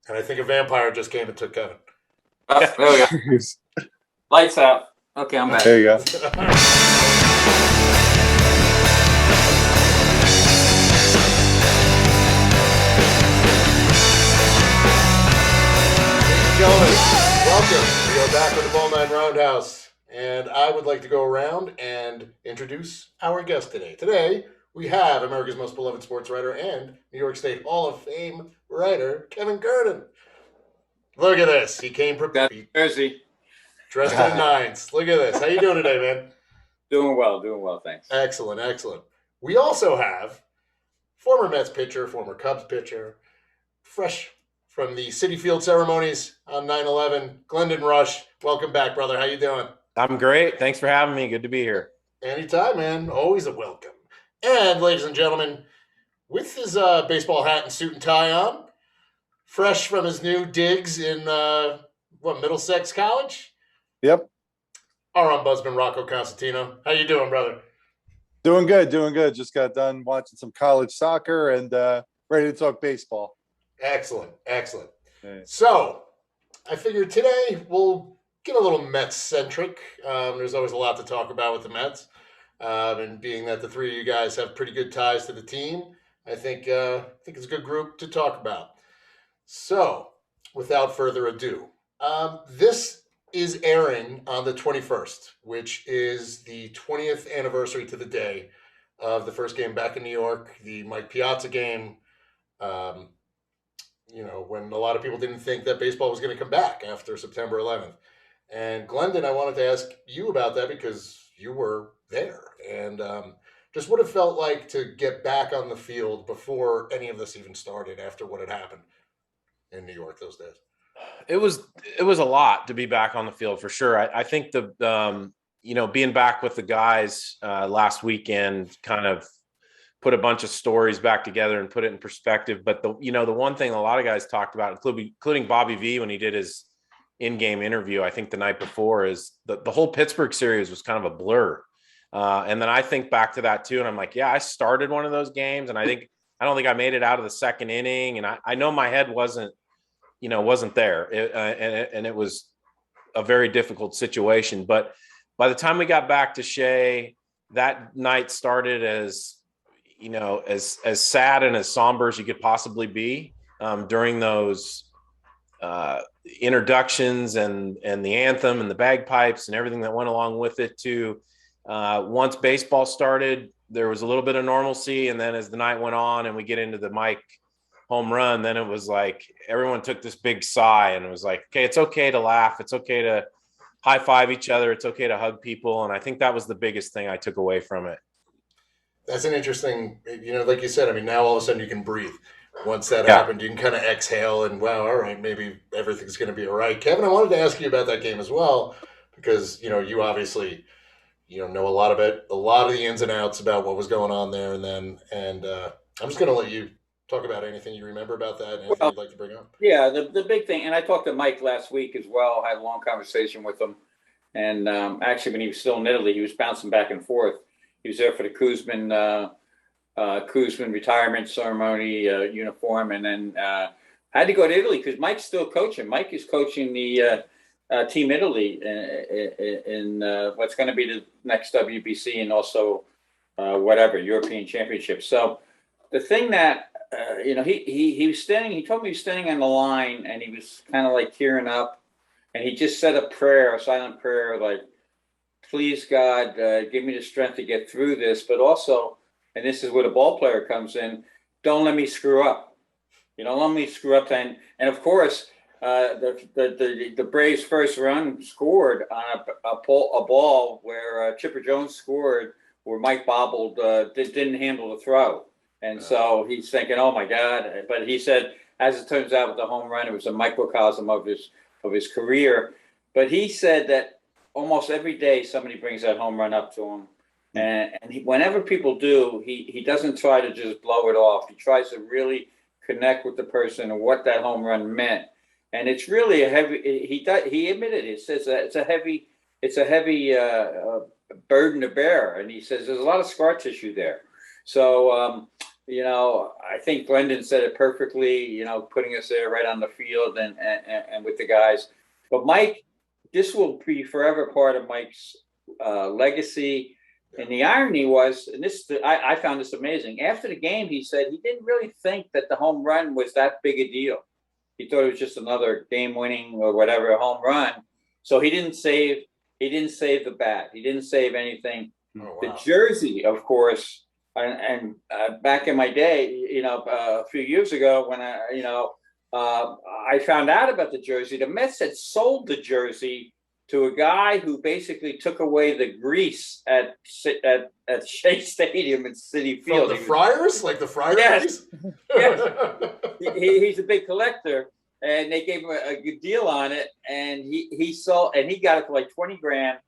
And I think a vampire just came and took Kevin. Oh, there we go. Lights out. Okay, I'm back. There you go. Ladies and gentlemen, welcome. We are back with the BallNine Roundhouse. And I would like to go around and introduce our guest today. Today, we have America's most beloved sports writer and New York State Hall of Fame writer, Kevin Kernan. Look at this. He came prepared. Jersey. Dressed in nines. Look at this. How you doing today, man? Doing well, thanks. Excellent, excellent. We also have former Mets pitcher, former Cubs pitcher, fresh from the Citi Field ceremonies on 9/11, Glendon Rusch. Welcome back, brother. How you doing? I'm great. Thanks for having me. Good to be here. Anytime, man. Always a welcome. And ladies and gentlemen, with his baseball hat and suit and tie on, fresh from his new digs in Middlesex College. Yep. Our ombudsman, Rocco Constantino. How you doing, brother? Doing good. Just got done watching some college soccer and ready to talk baseball. Excellent, excellent. Right. So, I figured today we'll get a little Mets-centric. There's always a lot to talk about with the Mets. And being that the three of you guys have pretty good ties to the team, I think it's a good group to talk about. So, without further ado, this is airing on the 21st, which is the 20th anniversary to the day of the first game back in New York, the Mike Piazza game. When a lot of people didn't think that baseball was going to come back after September 11th. And Glendon, I wanted to ask you about that because you were there and just what it felt like to get back on the field before any of this even started after what had happened in New York those days. It was a lot to be back on the field for sure. I think being back with the guys last weekend kind of put a bunch of stories back together and put it in perspective. But the one thing a lot of guys talked about, including Bobby V when he did his in-game interview, I think the night before, is the whole Pittsburgh series was kind of a blur. And then I think back to that too. And I'm like, yeah, I started one of those games and I don't think I made it out of the second inning. And I know my head wasn't there. And it was a very difficult situation. But by the time we got back to Shea, that night started as sad and as somber as you could possibly be during those introductions and the anthem and the bagpipes and everything that went along with it to once baseball started, there was a little bit of normalcy. And then as the night went on and we get into the Mike home run, then it was like everyone took this big sigh and it was like, okay, it's okay to laugh. It's okay to high five each other. It's okay to hug people. And I think that was the biggest thing I took away from it. That's an interesting, like you said, I mean, now all of a sudden you can breathe. Once that happened, you can kind of exhale and, wow, all right, maybe everything's going to be all right. Kevin, I wanted to ask you about that game as well, because, you obviously, know a lot of the ins and outs about what was going on there. And I'm just going to let you talk about anything you remember about that, anything you'd like to bring up. Yeah, the big thing, and I talked to Mike last week as well, had a long conversation with him. And actually, when he was still in Italy, he was bouncing back and forth. He was there for the Kuzman retirement ceremony uniform, and then had to go to Italy because Mike's still coaching. Mike is coaching the Team Italy in what's going to be the next WBC and also European Championship. So the thing that he was standing. He told me he was standing on the line, and he was kind of like tearing up, and he just said a silent prayer, like, "Please God, give me the strength to get through this, but also." And this is where the ball player comes in. Don't let me screw up. Don't let me screw up. And of course, the Braves' first run scored on a ball where Chipper Jones scored, where Mike bobbled, didn't handle the throw. And so he's thinking, oh my God. But he said, as it turns out with the home run, it was a microcosm of his career. But he said that almost every day somebody brings that home run up to him. And whenever people do, he doesn't try to just blow it off. He tries to really connect with the person and what that home run meant. And it's really a heavy. He admitted it. Says that it's a heavy burden to bear. And he says there's a lot of scar tissue there. So I think Glendon said it perfectly, putting us there right on the field and with the guys. But Mike, this will be forever part of Mike's legacy. And the irony was, and I found this amazing. After the game, he said he didn't really think that the home run was that big a deal. He thought it was just another game-winning or whatever home run. So he didn't save the bat. He didn't save anything. Oh, wow. The jersey, of course, and back in my day, a few years ago when I found out about the jersey, the Mets had sold the jersey to a guy who basically took away the grease at Shea Stadium in Citi Field. From the Friars? Like the Friars? Yes. Yes. He's a big collector, and they gave him a good deal on it, and he sold, and he got it for like 20 grand.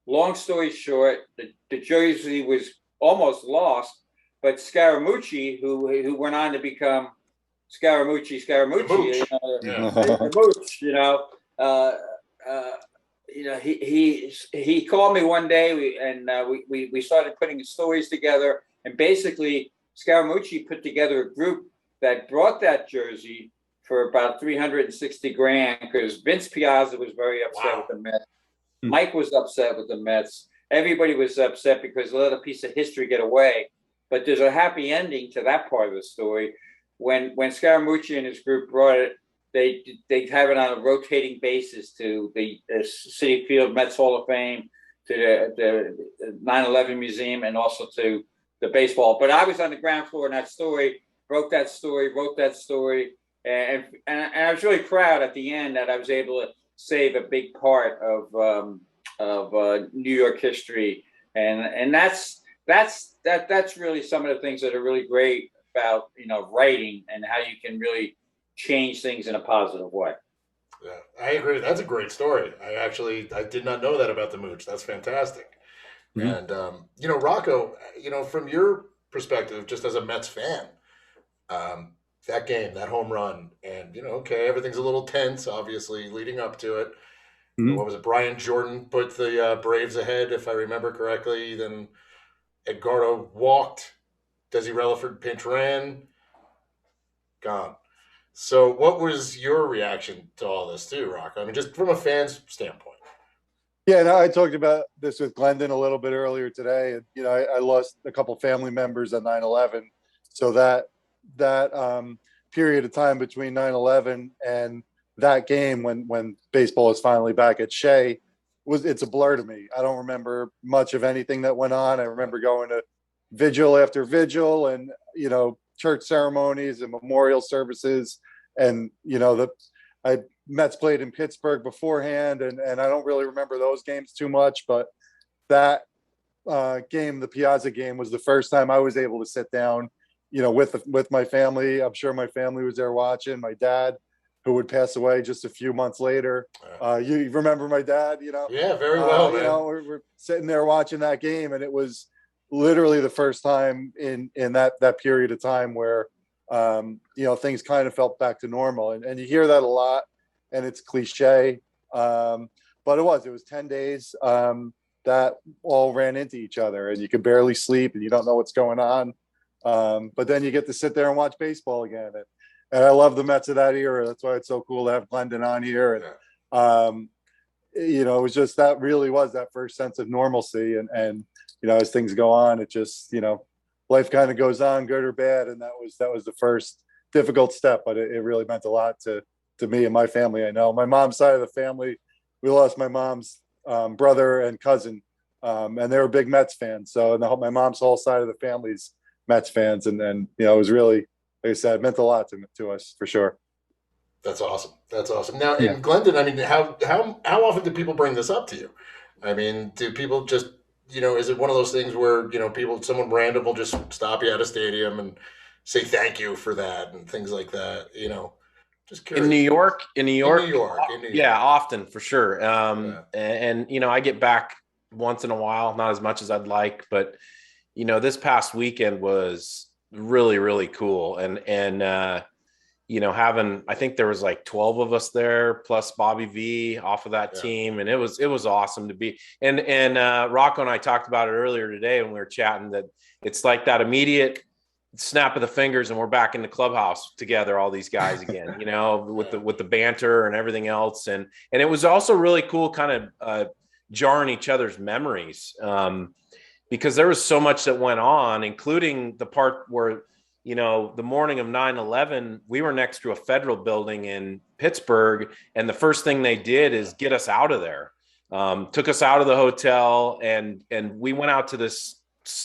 Long story short, the jersey was almost lost, but Scaramucci, who went on to become Scaramucci, the Mooch, he called me one day, and we started putting stories together, and basically Scaramucci put together a group that brought that jersey for about 360 grand because Vince Piazza was very upset with the Mets. Mike was upset with the Mets. Everybody was upset because they let a piece of history get away. But there's a happy ending to that part of the story. When Scaramucci and his group brought it, they have it on a rotating basis to the Citi Field Mets Hall of Fame, to the 9/11 Museum, and also to the baseball. But I was on the ground floor in that story, wrote that story, and I was really proud at the end that I was able to save a big part of New York history, and that's really some of the things that are really great about writing and how you can really change things in a positive way. Yeah, I agree. That's a great story. I did not know that about the Mooch. That's fantastic. Mm-hmm. And Rocco, from your perspective, just as a Mets fan, that game, that home run, and okay, everything's a little tense, obviously, leading up to it. Mm-hmm. What was it? Brian Jordan put the Braves ahead, if I remember correctly. Then Edgardo walked. Desi Relaford pinch ran. Gone. So, what was your reaction to all this, too, Rocco? I mean, just from a fan's standpoint. Yeah, no, I talked about this with Glendon a little bit earlier today. And, I lost a couple family members at 9/11. So that period of time between 9/11 and that game when baseball was finally back at Shea, it's a blur to me. I don't remember much of anything that went on. I remember going to vigil after vigil and, church ceremonies and memorial services. And, Mets played in Pittsburgh beforehand, and I don't really remember those games too much, but that game, the Piazza game, was the first time I was able to sit down, with my family. I'm sure my family was there watching. My dad, who would pass away just a few months later. You remember my dad, Yeah, very well, man. We're sitting there watching that game, and it was literally the first time in that period of time where, things kind of felt back to normal. And you hear that a lot, and it's cliche. But it was 10 days that all ran into each other, and you could barely sleep, and you don't know what's going on. But then you get to sit there and watch baseball again. And I love the Mets of that era. That's why it's so cool to have Glendon on here. And, it was just, that really was that first sense of normalcy. And as things go on, it just, life kind of goes on, good or bad. And that was the first difficult step, but it really meant a lot to me and my family. I know my mom's side of the family, we lost my mom's brother and cousin, and they were big Mets fans. So my mom's whole side of the family's Mets fans. And then, it was really, like I said, it meant a lot to us for sure. That's awesome. Now, in Glendon, I mean, how often do people bring this up to you? I mean, do people just, is it one of those things where, someone random will just stop you at a stadium and say thank you for that and things like that, Just curious. In New York, yeah, often for sure. And I get back once in a while, not as much as I'd like, but this past weekend was really, really cool. And I think there was like 12 of us there plus Bobby V off of that team. And it was awesome to be, and Rocco and I talked about it earlier today when we were chatting, that it's like that immediate snap of the fingers and we're back in the clubhouse together, all these guys again, with the banter and everything else. And it was also really cool kind of jarring each other's memories, because there was so much that went on, including the part where, the morning of 9/11, we were next to a federal building in Pittsburgh. And the first thing they did is get us out of there, took us out of the hotel, and we went out to this,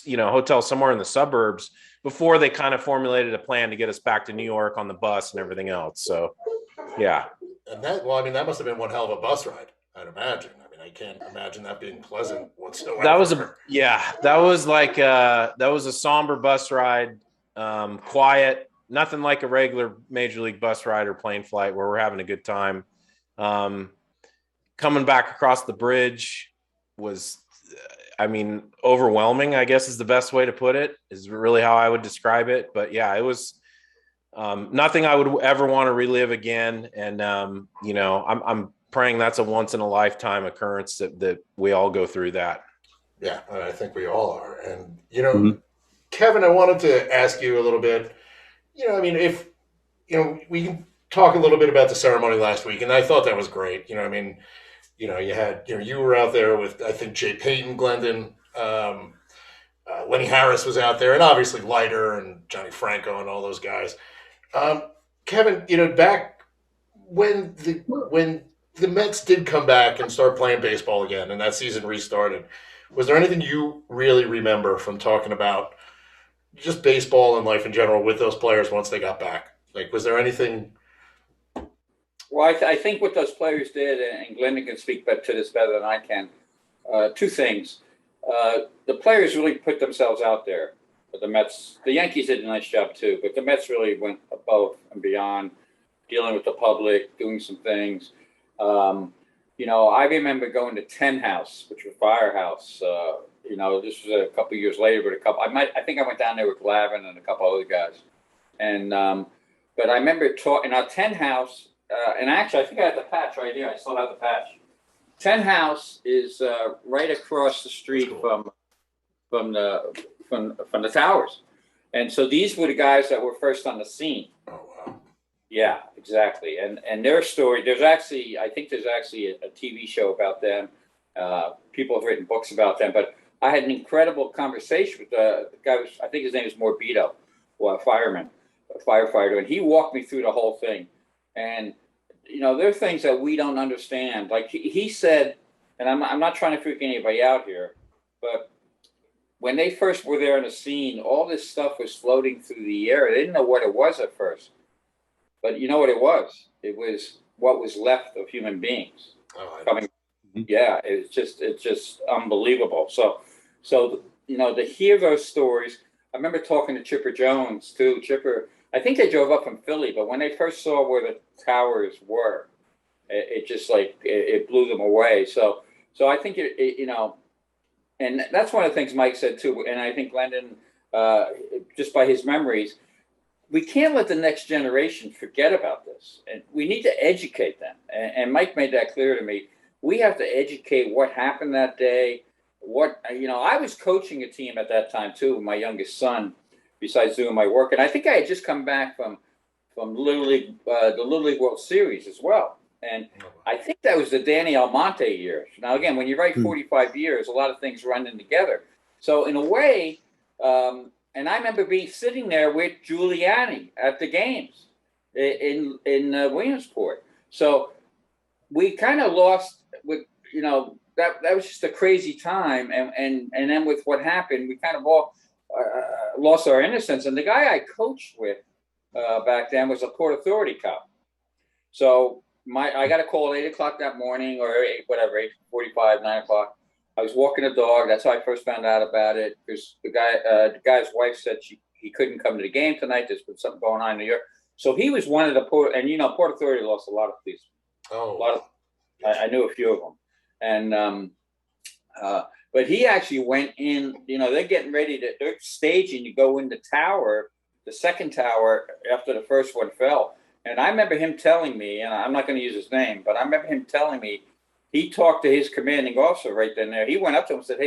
hotel somewhere in the suburbs before they kind of formulated a plan to get us back to New York on the bus and everything else. So, yeah. And that must have been one hell of a bus ride, I'd imagine. I can't imagine that being pleasant whatsoever. That was a somber bus ride, quiet, nothing like a regular major league bus ride or plane flight where we're having a good time. Coming back across the bridge was, overwhelming, I guess is the best way to put it, is really how I would describe it. But yeah, it was nothing I would ever want to relive again. And, I'm praying that's a once in a lifetime occurrence that we all go through that. Yeah, I think we all are. And, Kevin, I wanted to ask you a little bit, if, we can talk a little bit about the ceremony last week. And I thought that was great. You had, you were out there with, I think, Jay Payton, Glendon, Lenny Harris was out there, and obviously Leiter and Johnny Franco and all those guys. Kevin, back when the Mets did come back and start playing baseball again, and that season restarted, was there anything you really remember from talking about just baseball and life in general with those players once they got back? Like, was there anything? Well, I think what those players did, and Glendon can speak to this better than I can, two things. The players really put themselves out there. The Mets, the Yankees did a nice job too, but the Mets really went above and beyond, dealing with the public, doing some things. I remember going to Ten House, which was Firehouse. This was a couple of years later, but I think I went down there with Glavin and a couple other guys. And but I remember talking our Ten House, and actually I think I had the patch right here. I still have the patch. Ten House is right across the street from the towers, and so these were the guys that were first on the scene. Oh wow! Yeah, exactly. And their story. I think there's actually a TV show about them. People have written books about them, but I had an incredible conversation with the guy. I think his name is Morbido, a firefighter, and he walked me through the whole thing. And there are things that we don't understand. Like he said, and I'm not trying to freak anybody out here, but when they first were there on the scene, all this stuff was floating through the air. They didn't know what it was at first, but you know what it was? It was what was left of human beings coming. Yeah, it's just unbelievable. So to hear those stories, I remember talking to Chipper Jones too. Chipper, I think they drove up from Philly, but when they first saw where the towers were, it just it blew them away. So I think and that's one of the things Mike said too. And I think Glendon, just by his memories, we can't let the next generation forget about this, and we need to educate them. And Mike made that clear to me. We have to educate what happened that day. I was coaching a team at that time too, my youngest son, besides doing my work. And I think I had just come back from Little League, the Little League World Series as well. And I think that was the Danny Almonte years. Now, again, when you write 45 years, a lot of things run in together. So in a way, and I remember sitting there with Giuliani at the games in Williamsport. So we kind of lost with, that was just a crazy time. And then with what happened, we kind of all lost our innocence. And the guy I coached with back then was a Port Authority cop. So I got a call at 8 o'clock that morning, or 8:45, 9 o'clock. I was walking the dog. That's how I first found out about it, because the guy's wife said he couldn't come to the game tonight. There's been something going on in New York. So he was one of the Port Authority lost a lot of police. I knew a few of them. And but he actually went in, they're getting ready they're staging to go in the tower, the second tower, after the first one fell. And I remember him telling me, and I'm not going to use his name, but I remember him telling me he talked to his commanding officer right then and there. He went up to him and said,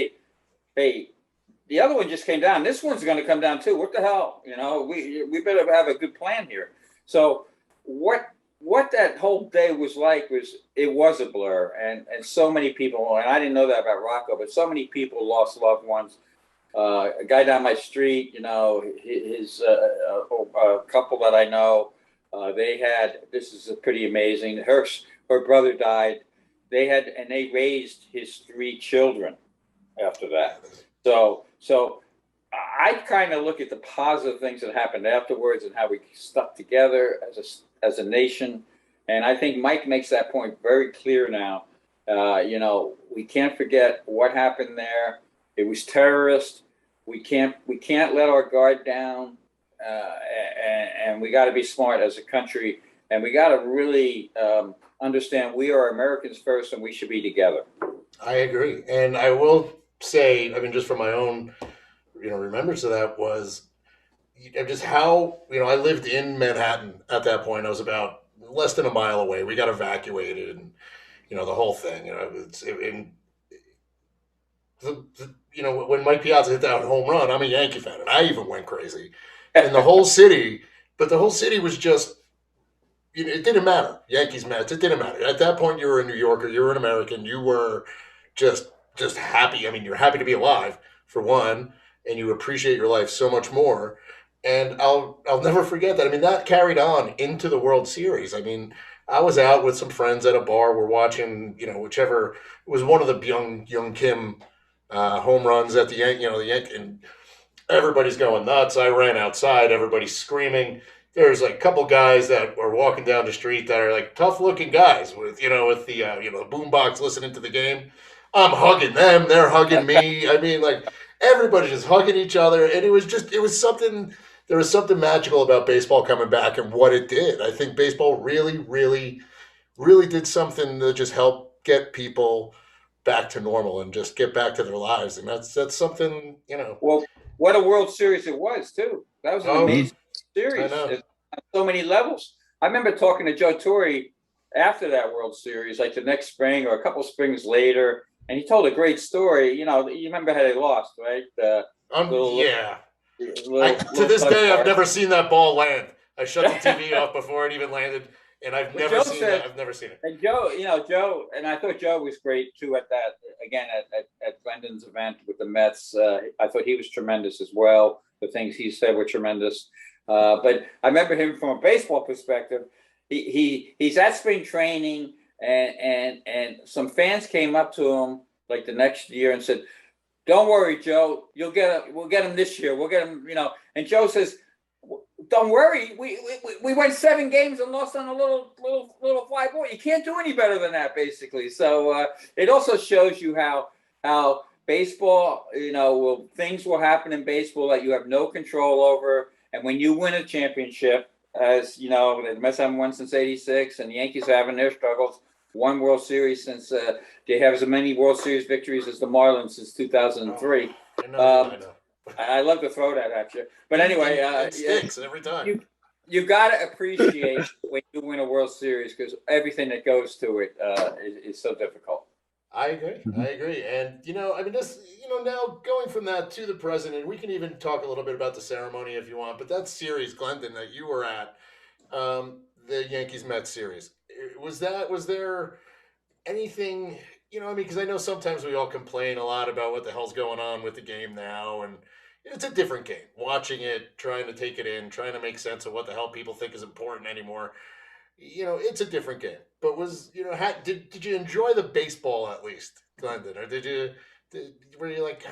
hey, the other one just came down. This one's going to come down too. What the hell? We better have a good plan here. So what that whole day was like it was a blur, and so many people, and I didn't know that about Rocco, but so many people lost loved ones. A guy down my street, his a couple that I know, this is pretty amazing. Her brother died. They raised his 3 children after that. So I kind of look at the positive things that happened afterwards and how we stuck together as a nation. And I think Mike makes that point very clear now. We can't forget what happened there. It was terrorist. We can't let our guard down, and we got to be smart as a country, and we got to really understand we are Americans first, and we should be together. I agree, and I will say, I mean, just from my own, remembrance of that was just how I lived in Manhattan at that point. I was about less than a mile away. We got evacuated, and the whole thing. When Mike Piazza hit that home run, I'm a Yankee fan, and I even went crazy. And the whole city was just, it didn't matter. Yankees, Mets, it didn't matter. At that point, you were a New Yorker, you were an American, you were just happy. I mean, you're happy to be alive, for one, and you appreciate your life so much more. And I'll never forget that. I mean, that carried on into the World Series. I mean, I was out with some friends at a bar. We're watching, whichever, it was one of the young Kim home runs at the Yankee, and everybody's going nuts. I ran outside, everybody's screaming. There's like a couple guys that are walking down the street that are like tough looking guys with the the boombox listening to the game. I'm hugging them, they're hugging me. I mean, like, everybody's just hugging each other, and it was something. There was something magical about baseball coming back and what it did. I think baseball really, really, really did something to just help get people back to normal and just get back to their lives. And that's something, Well, what a World Series it was, too. That was an amazing series on so many levels. I remember talking to Joe Torre after that World Series, like the next spring or a couple springs later, and he told a great story. You remember how they lost, right? Yeah. To this day, I've never seen that ball land. I shut the TV off before it even landed, and I've never seen it. And Joe, and I thought Joe was great too at that. Again, at Glendon's event with the Mets, I thought he was tremendous as well. The things he said were tremendous. But I remember him from a baseball perspective. He's at spring training, and some fans came up to him like the next year and said, "Don't worry, Joe. We'll get him this year. We'll get him." And Joe says, "Don't worry. We went 7 games and lost on a little fly ball. You can't do any better than that, basically." So it also shows you how baseball, things will happen in baseball that you have no control over. And when you win a championship, as the Mets haven't won since '86, and the Yankees are having their struggles. One World Series since they have as many World Series victories as the Marlins since 2003. I know. I love to throw that at you, but anyway, it sticks every time. You got to appreciate when you win a World Series, because everything that goes to it is so difficult. I agree. And this, now going from that to the present, and we can even talk a little bit about the ceremony if you want. But that series, Glendon, that you were at, the Yankees Mets series. Was there anything, because I know sometimes we all complain a lot about what the hell's going on with the game now, and it's a different game. Watching it, trying to take it in, trying to make sense of what the hell people think is important anymore. It's a different game. But did you enjoy the baseball at least, Glendon, or were you like,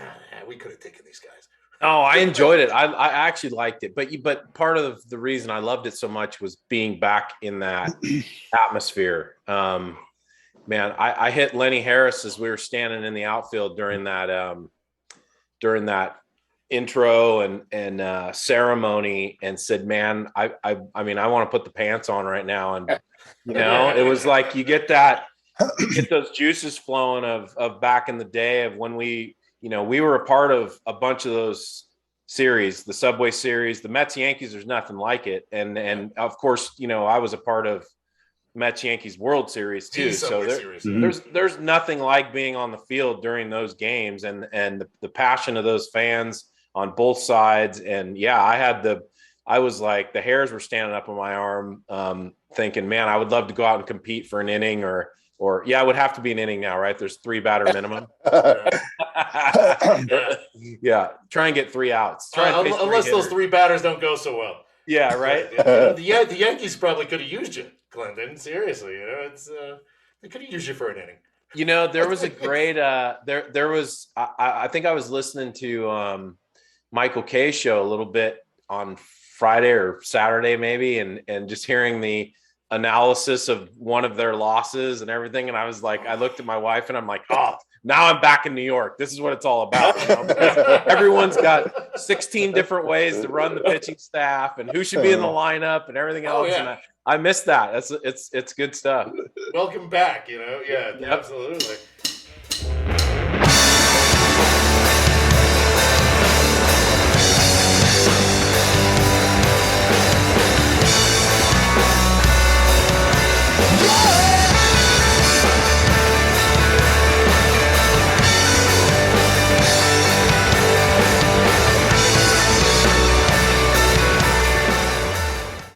we could have taken these guys? Oh, I enjoyed it. I actually liked it. But part of the reason I loved it so much was being back in that atmosphere. Man, I hit Lenny Harris as we were standing in the outfield during that intro and ceremony, and said, "Man, I mean, I want to put the pants on right now." And it was like you get those juices flowing of back in the day of when we were a part of a bunch of those series, the Subway Series, the Mets Yankees. There's nothing like it, and of course, I was a part of Mets Yankees World Series too. So there's nothing like being on the field during those games and the passion of those fans on both sides. And yeah, I was like, the hairs were standing up on my arm, thinking, man, I would love to go out and compete for an inning or yeah, it would have to be an inning now, right? There's 3 batter minimum. Yeah. Try and get 3 outs. Unless those 3 batters don't go so well. Yeah, right. The Yankees probably could have used you, Glendon. Seriously, it's they could have used you for an inning. There was a great there was I think I was listening to Michael K's show a little bit on Friday or Saturday maybe, and just hearing the analysis of one of their losses and everything, and I was like, I looked at my wife and I'm like, oh, now I'm back in New York. This is what it's all about. Everyone's got 16 different ways to run the pitching staff and who should be in the lineup and everything else. And I miss that. It's good stuff. Welcome back. Yeah, yep. Absolutely.